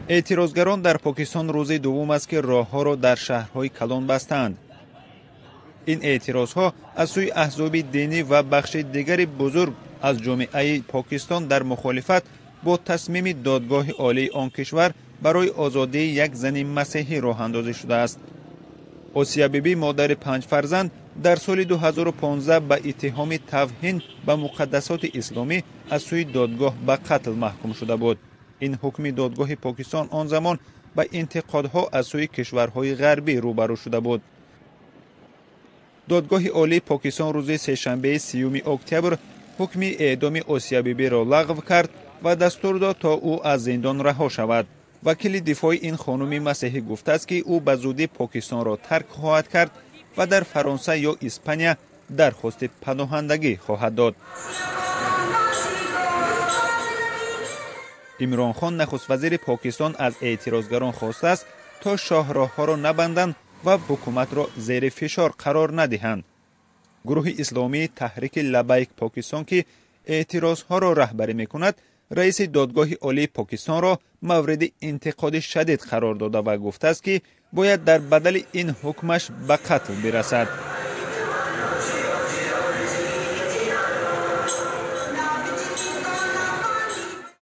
اعتراضگران در پاکستان روز دوم است که راهها را در شهرهای کلان بستند. این اعتراضها از سوی احزاب دینی و بخش دیگر بزرگ از جامعه پاکستان در مخالفت با تصمیم دادگاه عالی آن کشور برای آزادی یک زن مسیحی راه اندازی شده است. آسیا بیبی مادر 5 فرزند در سال 2015 به اتهام توهین به مقدسات اسلامی از سوی دادگاه به قتل محکوم شده بود. این حکم دادگاه پاکستان آن زمان به انتقادها از سوی کشورهای غربی روبرو شده بود. دادگاه عالی پاکستان روز سه‌شنبه 30 اکتبر حکم اعدام آسیا بیبی را لغو کرد و دستور داد تا او از زندان رها شود. وکیل دفاع این خانم مسیحی گفته است که او به زودی پاکستان را ترک خواهد کرد و در فرانسه یا اسپانیا درخواست پناهندگی خواهد داد. عمران خان نخست وزیر پاکستان از اعتراضگران خواسته است تا شاهراه‌ها را نبندند و حکومت را زیر فشار قرار ندهند. گروه اسلامی تحریک لبیک پاکستان که اعتراضها را رهبری میکند، رئیس دادگاه عالی پاکستان را مورد انتقاد شدید قرار داده و گفته است که باید در بدل این حکمش به قتل برسد.